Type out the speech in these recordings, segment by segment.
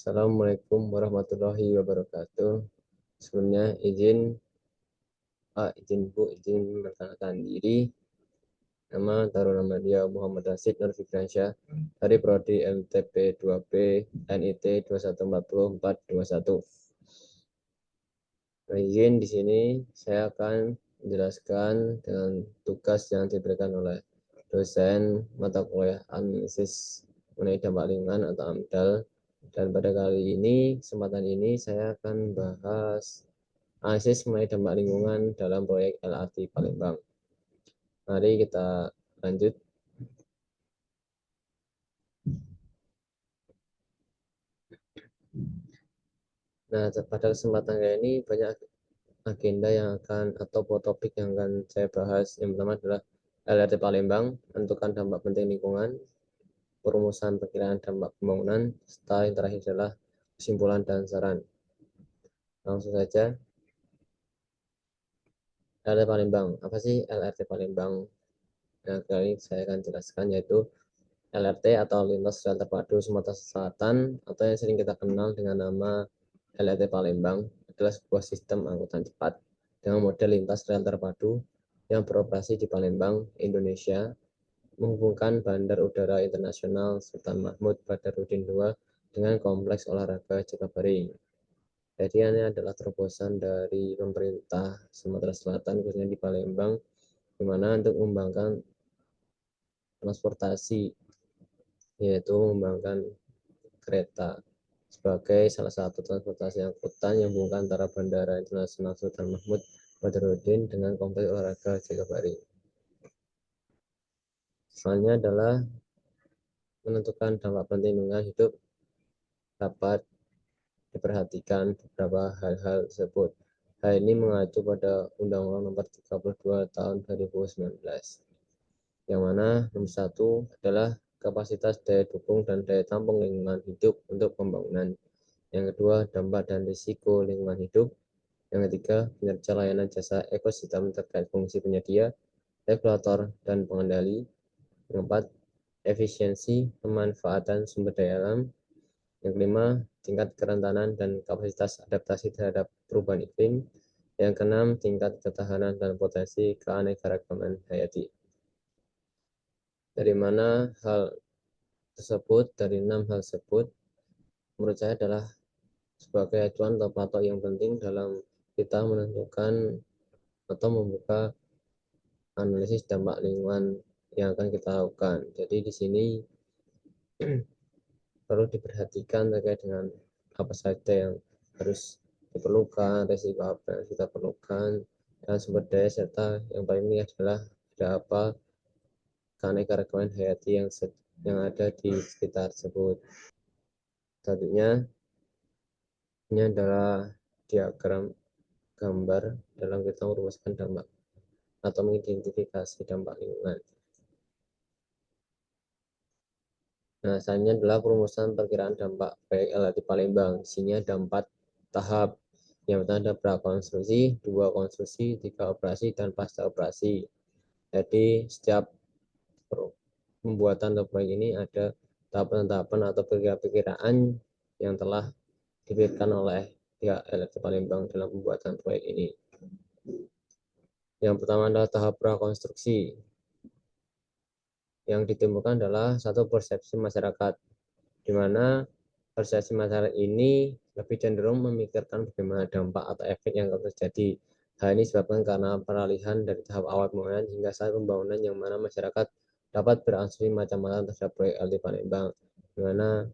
Assalamualaikum warahmatullahi wabarakatuh. Sebelumnya izin memperkenalkan diri. Nama dia Muhammad Rashid Nur Fikransyah dari Prodi MTP 2B NIT 2140421. Izin di sini saya akan menjelaskan dengan tugas yang diberikan oleh dosen mata kuliah analisis mengenai dampak lingkungan atau AMDAL. Dan pada kali ini, kesempatan ini saya akan bahas analisis mengenai dampak lingkungan dalam proyek LRT Palembang. Mari kita lanjut. Nah, pada kesempatan kali ini banyak agenda yang akan atau topik yang akan saya bahas. Yang pertama adalah LRT Palembang, menentukan dampak penting lingkungan, perumusan perkiraan dampak pembangunan, serta yang terakhir adalah kesimpulan dan saran. Langsung saja. LRT Palembang. Apa sih LRT Palembang? Nah, kali ini saya akan jelaskan yaitu LRT atau Lintas Rel Terpadu Sumatera Selatan atau yang sering kita kenal dengan nama LRT Palembang adalah sebuah sistem angkutan cepat dengan model lintas rel terpadu yang beroperasi di Palembang, Indonesia, menghubungkan Bandar Udara Internasional Sultan Mahmud Badarudin II dengan Kompleks Olahraga Jakabaring. Jadi ini adalah terobosan dari pemerintah Sumatera Selatan khususnya di Palembang, di mana untuk mengembangkan transportasi, yaitu mengembangkan kereta sebagai salah satu transportasi angkutan yang menghubungkan antara Bandara Internasional Sultan Mahmud Badarudin dengan Kompleks Olahraga Jakabaring. Selanjutnya adalah menentukan dampak penting lingkungan hidup. Dapat diperhatikan beberapa hal-hal tersebut. Hal ini mengacu pada Undang-Undang Nomor 32 Tahun 2019, yang mana nomor 1 adalah kapasitas daya dukung dan daya tampung lingkungan hidup untuk pembangunan. Yang kedua, dampak dan risiko lingkungan hidup. Yang ketiga, kinerja layanan jasa ekosistem terkait fungsi penyedia, regulator, dan pengendali. Yang keempat, efisiensi pemanfaatan sumber daya alam. Yang kelima, tingkat kerentanan dan kapasitas adaptasi terhadap perubahan iklim. Yang keenam, tingkat ketahanan dan potensi keanekaragaman hayati. Dari mana hal tersebut, dari 6 hal tersebut, menurut saya adalah sebagai acuan atau patok yang penting dalam kita menentukan atau membuka analisis dampak lingkungan yang akan kita lakukan. Jadi di sini perlu diperhatikan terkait dengan apa saja yang harus diperlukan, risiko apa yang kita perlukan, dan sumber daya, serta yang paling ini adalah ada apa keanekaragaman hayati yang ada di sekitar tersebut. Selanjutnya, ini adalah diagram gambar dalam kita merumuskan dampak atau mengidentifikasi dampak lingkungan. Nah, selanjutnya adalah perumusan perkiraan dampak proyek LRT Palembang. Di sini ada 4 tahap. Yang pertama ada prakonstruksi, 2 konstruksi, 3 operasi, dan pasca operasi. Jadi setiap pembuatan proyek ini ada tahapan-tahapan atau perkiraan yang telah diberikan oleh pihak LRT Palembang dalam pembuatan proyek ini. Yang pertama adalah tahap prakonstruksi. Yang ditemukan adalah satu persepsi masyarakat, di mana persepsi masyarakat ini lebih cenderung memikirkan bagaimana dampak atau efek yang akan terjadi. Hal ini disebabkan karena peralihan dari tahap awal pembangunan hingga saat pembangunan, yang mana masyarakat dapat berasumsi macam-macam terhadap proyek LRT Palembang, di mana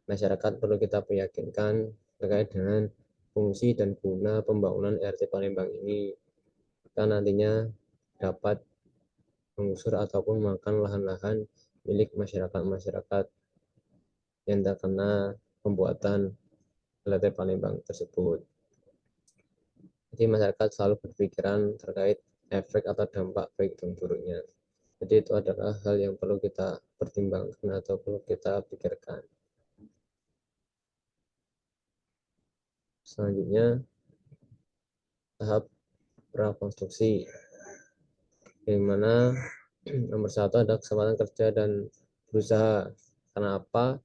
masyarakat perlu kita meyakinkan terkait dengan fungsi dan guna pembangunan LRT Palembang ini, kan nantinya dapat mengusur ataupun makan lahan-lahan milik masyarakat yang terkena pembuatan LRT Palembang tersebut. Jadi masyarakat selalu berpikiran terkait efek atau dampak baik dan buruknya. Jadi itu adalah hal yang perlu kita pertimbangkan atau perlu kita pikirkan. Selanjutnya, tahap prakonstruksi, di mana nomor 1 ada kesempatan kerja dan berusaha. Kenapa?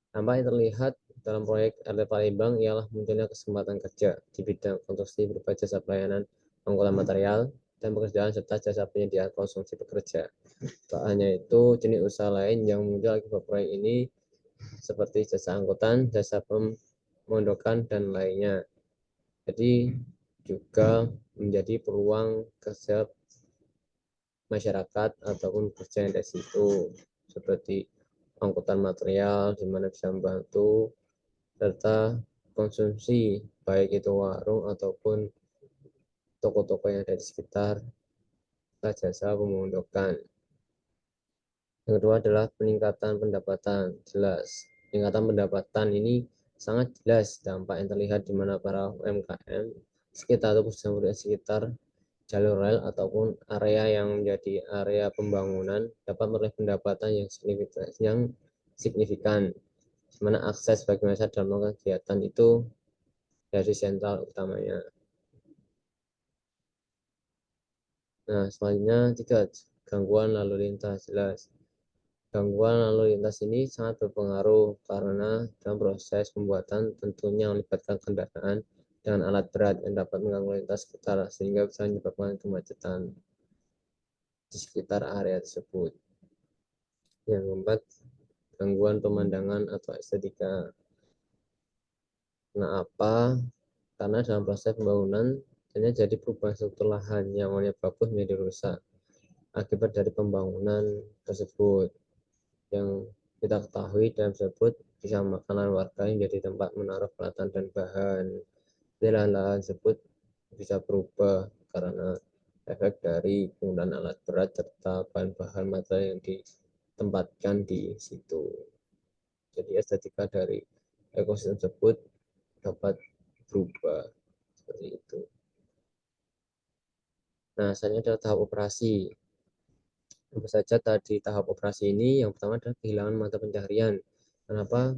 Dampak yang terlihat dalam proyek RT Palembang ialah munculnya kesempatan kerja di bidang konstruksi berupa jasa pelayanan pengumpulan material dan pekerjaan serta jasa penyediaan konsumsi pekerja. Tak hanya itu, jenis usaha lain yang muncul akibat proyek ini seperti jasa angkutan, jasa pemondokan, dan lainnya. Jadi juga menjadi peluang kerja masyarakat ataupun kerja yang dari situ seperti angkutan material di mana bisa membantu serta konsumsi baik itu warung ataupun toko-toko yang ada di sekitar jasa pemondokan. Yang kedua adalah peningkatan pendapatan. Jelas, peningkatan pendapatan ini sangat jelas dampak yang terlihat di mana para UMKM sekitar atau sekitar jalur rel ataupun area yang menjadi area pembangunan dapat meraih pendapatan yang signifikan, di mana akses bagi masyarakat dalam kegiatan itu dari sentral utamanya. Nah, selanjutnya tiga, gangguan lalu lintas. Jelas, gangguan lalu lintas ini sangat berpengaruh karena dalam proses pembuatan tentunya melibatkan kendaraan dengan alat berat yang dapat mengganggu lintas sekitar sehingga bisa menyebabkan kemacetan di sekitar area tersebut. Yang keempat, gangguan pemandangan atau estetika. Kenapa? Karena dalam proses pembangunan terjadi perubahan struktur lahan yang awalnya bagus menjadi rusak akibat dari pembangunan tersebut. Yang kita ketahui dalam tersebut bisa makanan warga yang jadi tempat menaruh peralatan dan bahan. Lahan-lahan tersebut bisa berubah karena efek dari penggunaan alat berat serta bahan-bahan material yang ditempatkan di situ. Jadi estetika dari ekosistem tersebut dapat berubah seperti itu. Nah, selanjutnya adalah tahap operasi. Apa saja tadi tahap operasi ini? Yang pertama adalah kehilangan mata pencaharian. Kenapa?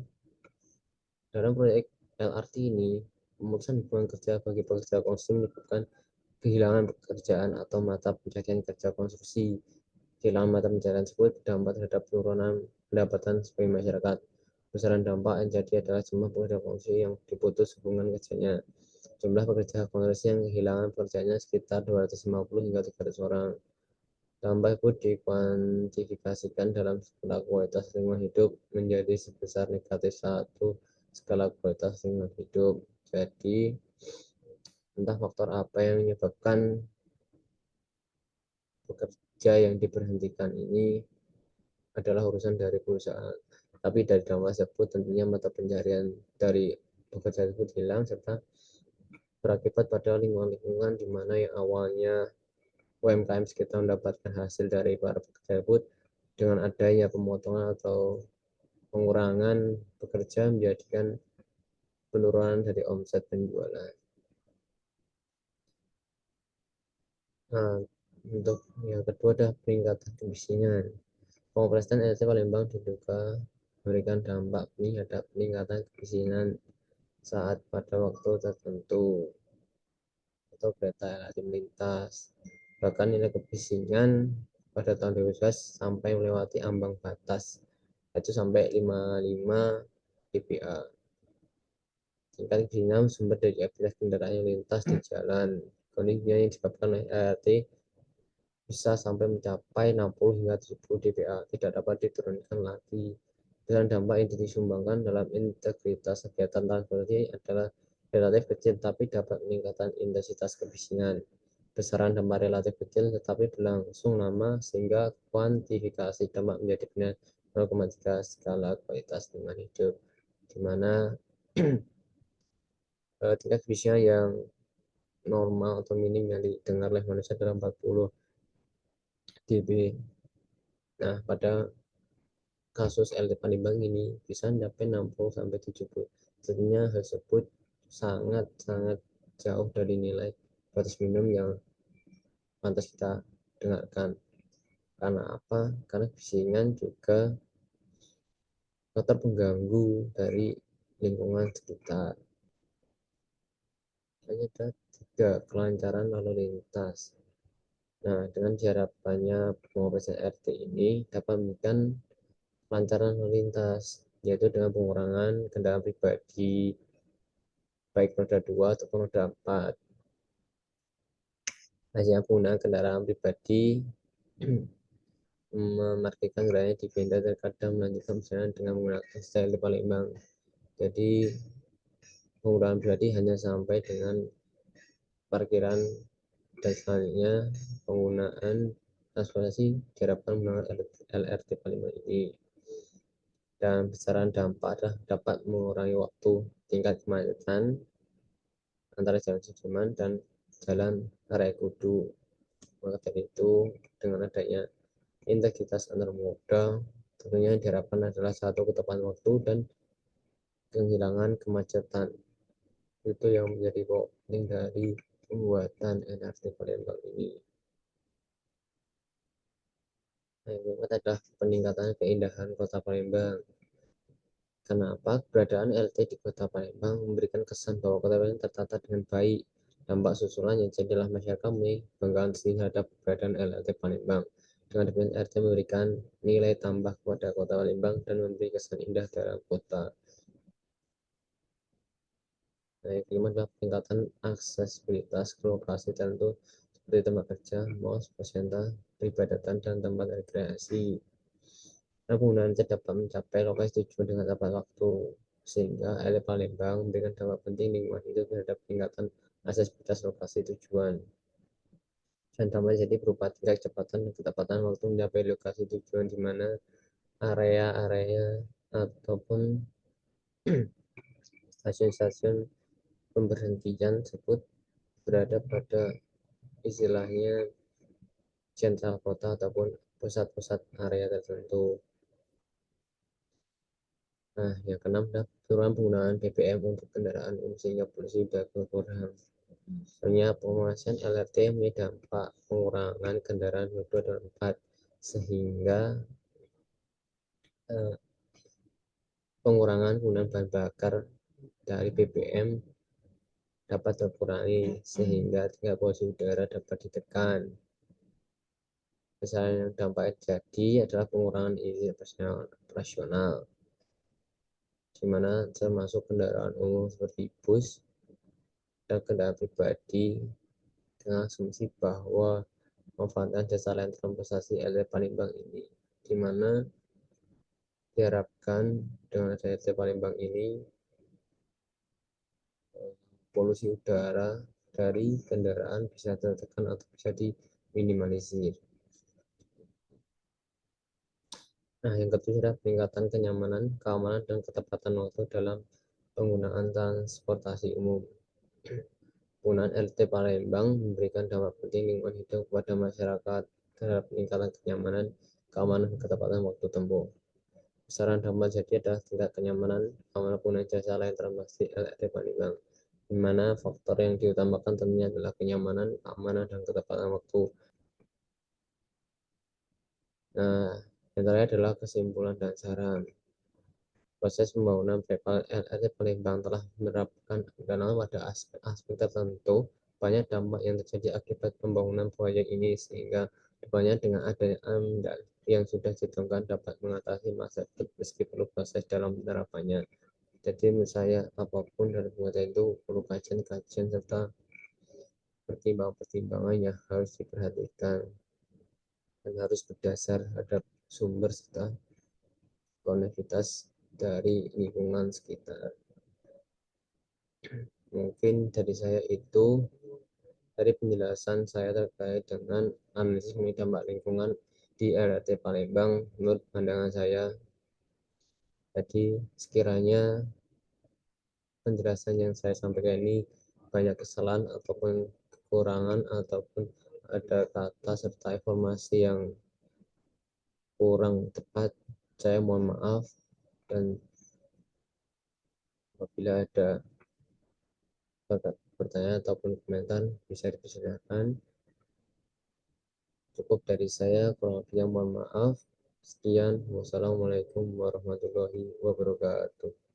Dalam proyek LRT ini, pemutusan hubungan kerja bagi pekerja konstruksi menyebabkan kehilangan pekerjaan atau mata pencaharian kerja konstruksi. Kehilangan mata pencaharian tersebut berdampak terhadap penurunan pendapatan sebagai masyarakat. Besaran dampak yang jadi adalah jumlah pekerja konstruksi yang diputus hubungan kerjanya. Jumlah pekerja konstruksi yang kehilangan pekerjaannya sekitar 250 hingga 300 orang. Dampak itu dikuantifikasikan dalam skala kualitas lingkungan hidup menjadi sebesar negatif 1 skala kualitas lingkungan hidup. Jadi, entah faktor apa yang menyebabkan pekerja yang diberhentikan ini adalah urusan dari perusahaan. Tapi dari dampak tersebut tentunya mata pencarian dari pekerja tersebut hilang serta berakibat pada lingkungan-lingkungan di mana yang awalnya UMKM sekitar mendapatkan hasil dari para pekerja tersebut dengan adanya pemotongan atau pengurangan pekerja menjadikan penurunan dari omset penjualan. Nah, untuk yang kedua adalah peningkatan kemiskinan. Pengoperasian LRT Palembang diduga memberikan dampak terhadap peningkatan kemiskinan saat pada waktu tertentu atau kereta LRT melintas. Bahkan nilai kemiskinan pada tahun 2011 sampai melewati ambang batas, yaitu sampai 55 dpa. Tingkat kemiskinan sumber dari aktivitas kendaraan yang lintas di jalan. Kondisinya yang disebabkan oleh LRT bisa sampai mencapai 60 hingga 70 dpa, tidak dapat diturunkan lagi. Dan dampak yang disumbangkan dalam integritas kegiatan transportasi adalah relatif kecil tapi dapat meningkatkan intensitas kemiskinan. Besaran dampak relatif kecil tetapi berlangsung lama sehingga kuantifikasi dampak menjadi benar 0,3 skala kualitas lingkungan hidup, di mana tingkat kemiskinan yang normal atau minim yang didengar oleh manusia adalah 40 dB. Nah, pada kasus LT Palembang ini bisa mencapai 60 sampai 70. Tentunya hal tersebut sangat jauh dari nilai batas minimum yang pantas kita dengarkan. Karena apa? Karena kemiskinan juga faktor pengganggu dari lingkungan sekitar. Hanya ada 3, kelancaran lalu lintas. Nah, dengan diharapkannya pengoperasian RT ini dapat memberikan kelancaran lalu lintas yaitu dengan pengurangan kendaraan pribadi baik roda 2 ataupun roda 4. Hasilnya penggunaan kendaraan pribadi memarkirkan kendaraannya di benda terkadang melanjutkan perjalanan dengan menggunakan style Palembang. Jadi penggunaan pribadi hanya sampai dengan parkiran dan selanjutnya penggunaan transportasi diharapkan menggunakan LRT Palembang ini. Dan besaran dampak adalah dapat mengurangi waktu tingkat kemacetan antara Jalan Sudirman dan Jalan Raya Kudu. Maka dari itu, dengan adanya integritas antar moda, tentunya diharapkan adalah satu ketepatan waktu dan penghilangan kemacetan. Itu yang menjadi pokok penting dari pembuatan LRT Palembang ini. Yang keempat adalah peningkatan keindahan kota Palembang. Kenapa keberadaan LT di kota Palembang memberikan kesan bahwa kota Palembang tertata dengan baik. Dampak susulannya jadilah masyarakat banggaan terhadap keberadaan LRT Palembang. Dengan demikian LRT memberikan nilai tambah kepada kota Palembang dan memberi kesan indah dalam kota. Nah, yang kelima adalah peningkatan aksesibilitas ke lokasi tertentu seperti tempat kerja, mal, center, peribadatan, dan tempat rekreasi. Nah, penggunaan cat dapat mencapai lokasi tujuan dengan tepat waktu, sehingga LRT Palembang memberikan dampak penting lingkungan hidup terhadap peningkatan aksesibilitas lokasi tujuan. Dan tambah jadi berupa tingkat kecepatan dan ketepatan waktu mencapai lokasi tujuan di mana area-area ataupun stasiun-stasiun pemberhentian tersebut berada pada istilahnya sentral kota ataupun pusat-pusat area tertentu. Nah, yang keenam adalah penurunan penggunaan BBM untuk kendaraan umum sehingga polusi udara berkurang. Sebenarnya penguasaan LRT memiliki dampak pengurangan kendaraan roda 2 dan 4 sehingga pengurangan penggunaan bahan bakar dari BBM dapat terkurangi sehingga tingkat polusi udara dapat ditekan. Misalnya dampak yang terjadi adalah pengurangan izin operasional, di mana termasuk kendaraan umum seperti bus dan kendaraan pribadi dengan asumsi bahwa memanfaatkan jasa layanan transportasi LRT Palembang ini, di mana diharapkan dengan adanya LRT Palembang ini polusi udara dari kendaraan bisa tertekan atau bisa diminimalisir. Nah, yang ketiga adalah peningkatan kenyamanan, keamanan, dan ketepatan waktu dalam penggunaan transportasi umum. Penggunaan LRT Palembang memberikan dampak penting lingkungan hidup kepada masyarakat terhadap peningkatan kenyamanan, keamanan, dan ketepatan waktu tempuh. Besaran dampak jadi adalah tingkat kenyamanan, keamanan penggunaan jasa lain transportasi LRT Palembang, di mana faktor yang diutamakan tentunya adalah kenyamanan, keamanan, dan ketepatan waktu. Nah, yang terakhir adalah kesimpulan dan saran. Proses pembangunan LRT Palembang telah menerapkan dalam pada aspek-aspek tertentu banyak dampak yang terjadi akibat pembangunan proyek ini sehingga depannya dengan adanya AMDAL yang sudah ditentukan dapat mengatasi masa meski perlu proses dalam penerapannya. Jadi menurut saya apapun dari pembuatan itu perlu kajian-kajian serta pertimbangan-pertimbangan yang harus diperhatikan dan harus berdasar pada sumber serta koneksitas dari lingkungan sekitar. Mungkin dari saya itu dari penjelasan saya terkait dengan analisis mengenai dampak lingkungan di LRT Palembang menurut pandangan saya. Jadi sekiranya penjelasan yang saya sampaikan ini banyak kesalahan ataupun kekurangan ataupun ada kata serta informasi yang kurang tepat, saya mohon maaf dan apabila ada pertanyaan ataupun komentar bisa dipersilakan. Cukup dari saya, kurang lebihnya mohon maaf. Sekian, wassalamualaikum warahmatullahi wabarakatuh.